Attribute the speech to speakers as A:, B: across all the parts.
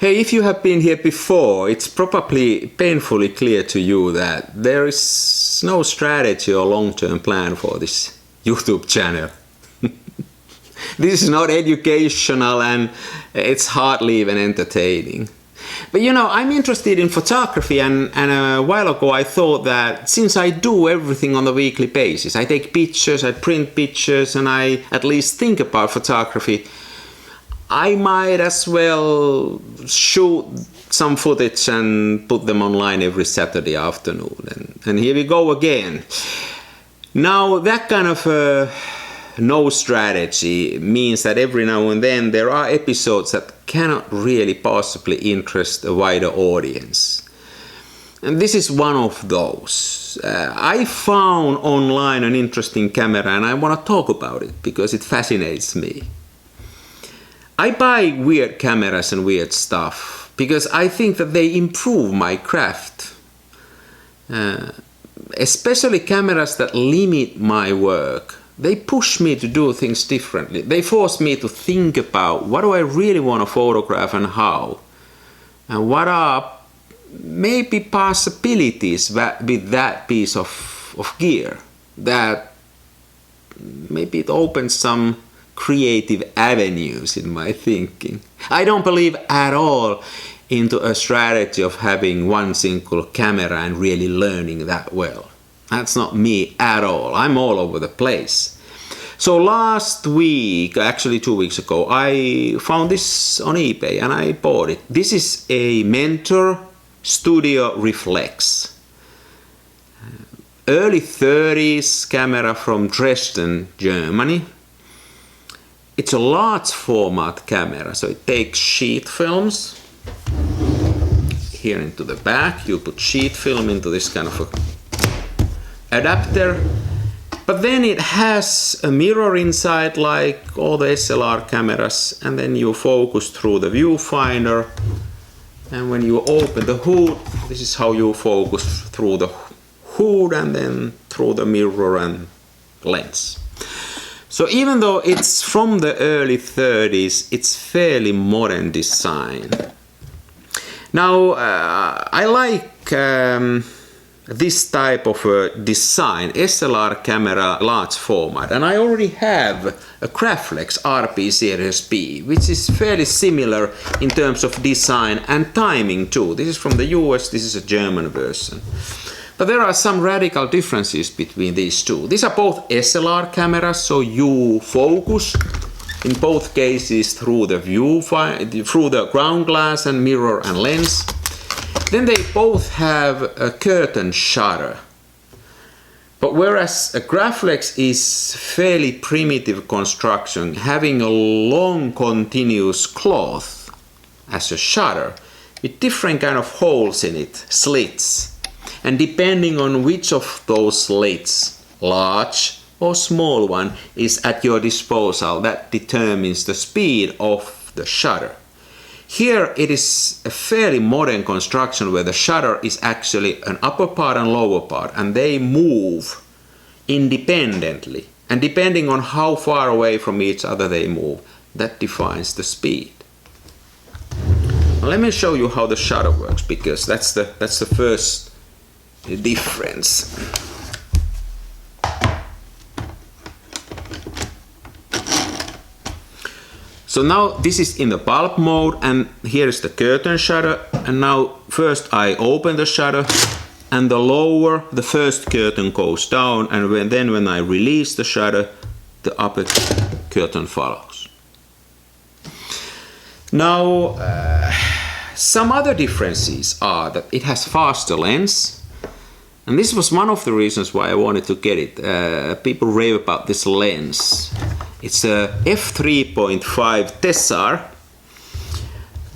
A: Hey, if you have been here before, it's probably painfully clear to you that there is no strategy or long-term plan for this YouTube channel. This is not educational and it's hardly even entertaining. But you know, I'm interested in photography and a while ago I thought that since I do everything on a weekly basis, I take pictures, I print pictures, and I at least think about photography, I might as well shoot some footage and put them online every Saturday afternoon. And here we go again. Now that kind of no strategy means that every now and then there are episodes that cannot really possibly interest a wider audience. And this is one of those. I found online an interesting camera and I want to talk about it because it fascinates me. I buy weird cameras and weird stuff because I think that they improve my craft. Especially cameras that limit my work. They push me to do things differently. They force me to think about what do I really want to photograph and how. And what are maybe possibilities with that piece of gear. That maybe it opens some creative avenues in my thinking. I don't believe at all into a strategy of having one single camera and really learning that well. That's not me at all. I'm all over the place. So last week, actually 2 weeks ago, I found this on eBay and I bought it. This is a Mentor Studio Reflex. Early 30s camera from Dresden, Germany. It's a large format camera, so it takes sheet films. Here into the back, you put sheet film into this kind of a adapter. But then it has a mirror inside like all the SLR cameras, and then you focus through the viewfinder. And when you open the hood, this is how you focus through the hood and then through the mirror and lens. So even though it's from the early 30s, it's fairly modern design. Now, I like this type of design, SLR camera large format, and I already have a Reflex RP Series B, which is fairly similar in terms of design and timing too. This is from the US, this is a German version. But there are some radical differences between these two. These are both SLR cameras, so you focus in both cases through the through the ground glass and mirror and lens. Then they both have a curtain shutter. But whereas a Reflex is fairly primitive construction, having a long continuous cloth as a shutter with different kind of holes in it, slits. And depending on which of those slits, large or small one, is at your disposal, that determines the speed of the shutter. Here it is a fairly modern construction where the shutter is actually an upper part and lower part, and they move independently. And depending on how far away from each other they move, that defines the speed. Now let me show you how the shutter works, because that's the first difference. So now this is in the bulb mode, and here is the curtain shutter, and now first I open the shutter and the first curtain goes down, and when I release the shutter, the upper curtain follows. Now some other differences are that it has faster lens. And this was one of the reasons why I wanted to get it. People rave about this lens. It's a f3.5 Tessar,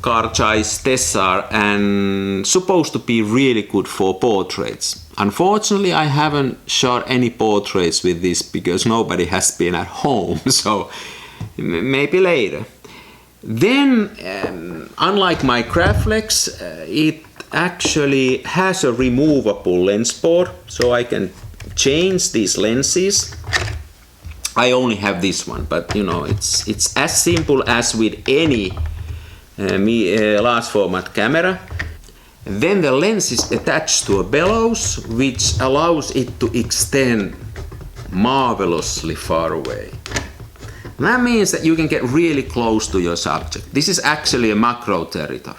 A: car size Tessar, and supposed to be really good for portraits. Unfortunately, I haven't shot any portraits with this because nobody has been at home, so maybe later. Then, unlike my Reflex, it actually has a removable lens board, so I can change these lenses. I only have this one, but you know, it's as simple as with any large format camera. Then the lens is attached to a bellows, which allows it to extend marvelously far away. And that means that you can get really close to your subject. This is actually a macro territory.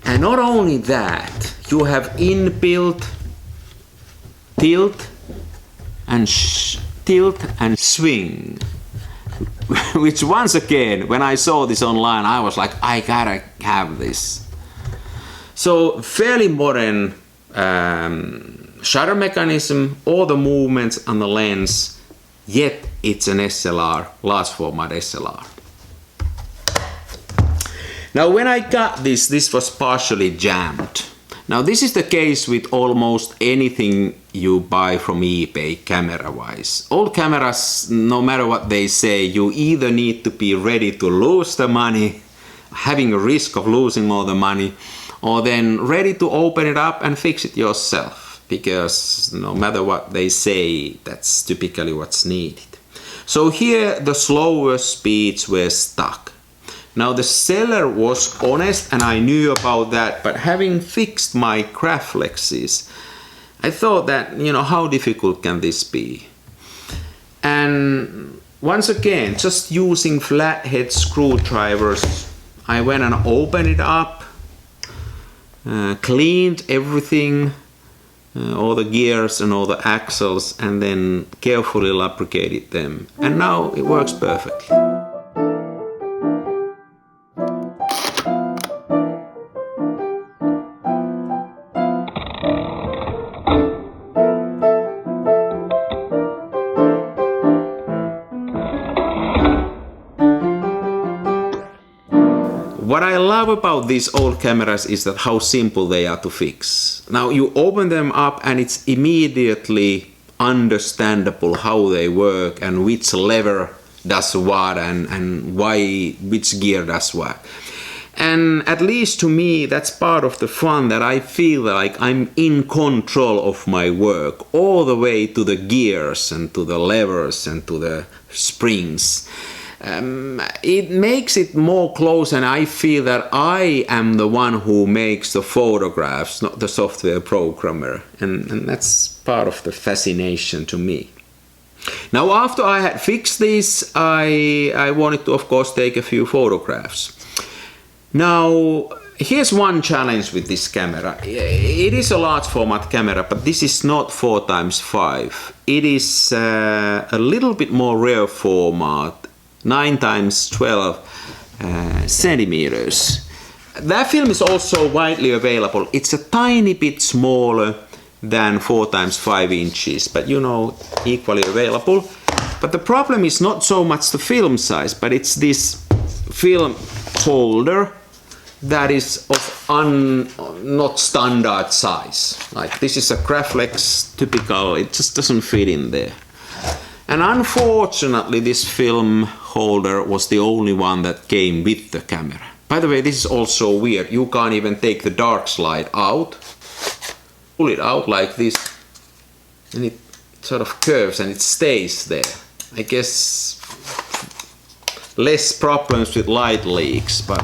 A: And not only that, you have inbuilt tilt and swing. Which once again, when I saw this online, I was like, I gotta have this. So fairly modern shutter mechanism, all the movements on the lens, yet it's an SLR, large format SLR. Now when I got this was partially jammed. Now this is the case with almost anything you buy from eBay camera-wise. All cameras, no matter what they say, you either need to be ready to lose the money, having a risk of losing all the money, or then ready to open it up and fix it yourself, because no matter what they say, that's typically what's needed. So here the slower speeds were stuck. Now the seller was honest and I knew about that, but having fixed my reflexes, I thought that, how difficult can this be? And once again, just using flathead screwdrivers, I went and opened it up, cleaned everything, all the gears and all the axles, and then carefully lubricated them. And now it works perfectly. What I love about these old cameras is that how simple they are to fix. Now you open them up and it's immediately understandable how they work and which lever does what and why which gear does what. And at least to me that's part of the fun, that I feel like I'm in control of my work all the way to the gears and to the levers and to the springs. It makes it more close, and I feel that I am the one who makes the photographs, not the software programmer, and that's part of the fascination to me. Now after I had fixed this, I wanted to of course take a few photographs. Now here's one challenge with this camera. It is a large format camera, but this is not 4x5. It is a little bit more rare format, 9x12 centimeters. That film is also widely available. It's a tiny bit smaller than 4x5 inches, but equally available. But the problem is not so much the film size, but it's this film holder that is of not standard size. Like this is a Reflex typical, it just doesn't fit in there. And unfortunately this film holder was the only one that came with the camera. By the way, this is also weird. You can't even take the dark slide out. Pull it out like this and it sort of curves and it stays there. I guess less problems with light leaks, but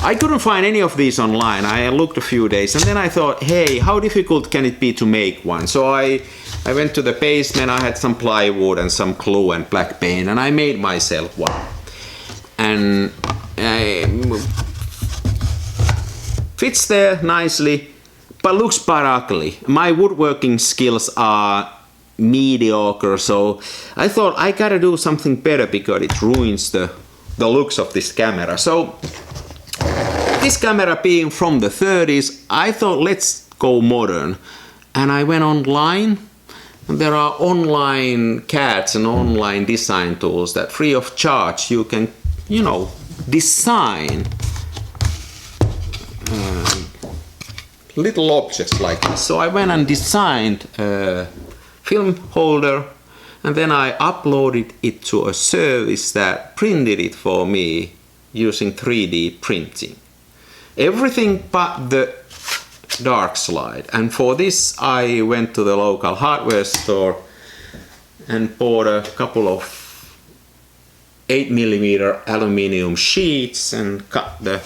A: I couldn't find any of these online. I looked a few days and then I thought, hey, how difficult can it be to make one? So I went to the basement, I had some plywood and some glue and black paint, and I made myself one. And fits there nicely, but looks but ugly. My woodworking skills are mediocre, so I thought I gotta do something better because it ruins the looks of this camera. So this camera being from the 30s, I thought let's go modern. And I went online. There are online CADs and online design tools that free of charge you can, design little objects like this. So I went and designed a film holder, and then I uploaded it to a service that printed it for me using 3D printing. Everything but the dark slide. And for this I went to the local hardware store and bought a couple of 8mm aluminium sheets and cut the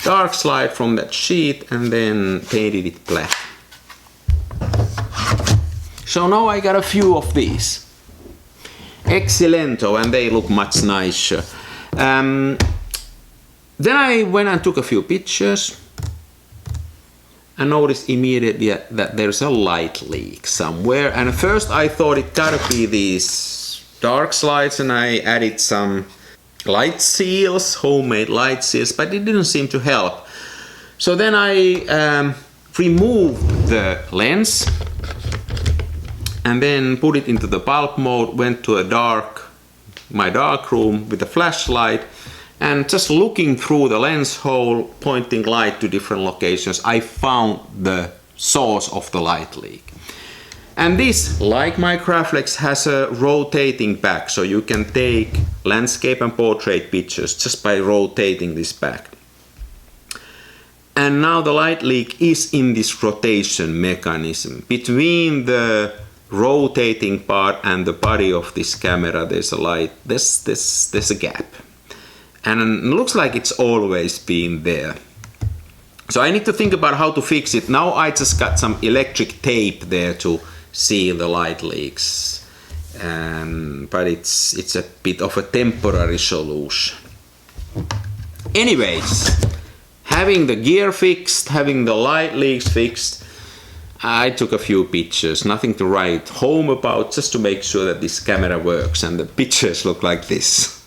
A: dark slide from that sheet and then painted it black. So now I got a few of these. Excellento, and they look much nicer. Then I went and took a few pictures and noticed immediately that there's a light leak somewhere. And at first I thought it gotta be these dark slides, and I added some light seals, homemade light seals, but it didn't seem to help. So then I removed the lens and then put it into the bulb mode, went to my dark room with a flashlight, and just looking through the lens hole, pointing light to different locations, I found the source of the light leak. And this, like my Reflex, has a rotating back, so you can take landscape and portrait pictures just by rotating this back. And now the light leak is in this rotation mechanism. Between the rotating part and the body of this camera, there's a gap. And it looks like it's always been there. So I need to think about how to fix it. Now I just got some electric tape there to seal the light leaks. But it's a bit of a temporary solution. Anyways, having the gear fixed, having the light leaks fixed, I took a few pictures, nothing to write home about, just to make sure that this camera works, and the pictures look like this.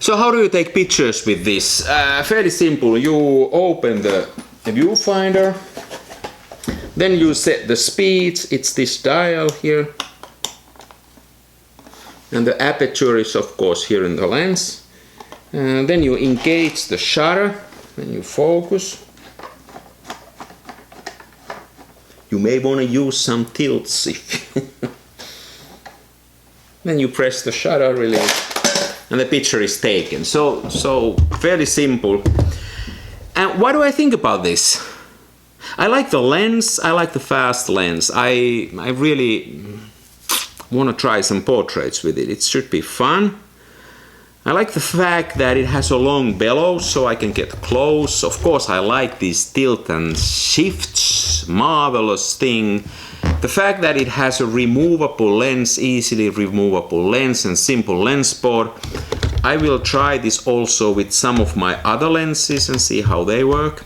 A: So how do you take pictures with this? Fairly simple. You open the viewfinder, then you set the speeds. It's this dial here, and the aperture is of course here in the lens. Then you engage the shutter, and you focus. You may want to use some tilts if then you press the shutter release, and the picture is taken. So fairly simple. And what do I think about this? I like the lens, I like the fast lens. I really want to try some portraits with it. It should be fun. I like the fact that it has a long bellows so I can get close. Of course I like these tilt and shifts, marvelous thing. The fact that it has a removable lens, easily removable lens and simple lens board. I will try this also with some of my other lenses and see how they work.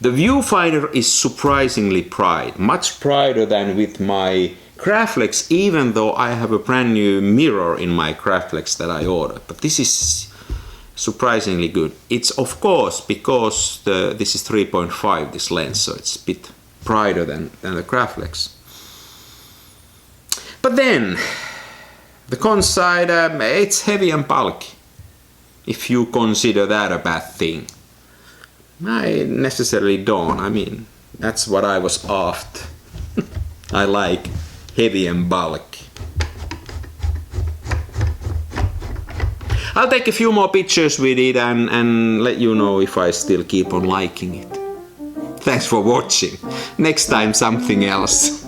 A: The viewfinder is surprisingly bright, much brighter than with my Reflex, even though I have a brand new mirror in my Reflex that I ordered. But this is surprisingly good. It's of course because this is 3.5, this lens, so it's a bit brighter than the Reflex. But then, the con side, it's heavy and bulky, if you consider that a bad thing. I necessarily don't. I mean, that's what I was after. I like heavy and bulky. I'll take a few more pictures with it and let you know if I still keep on liking it. Thanks for watching. Next time something else.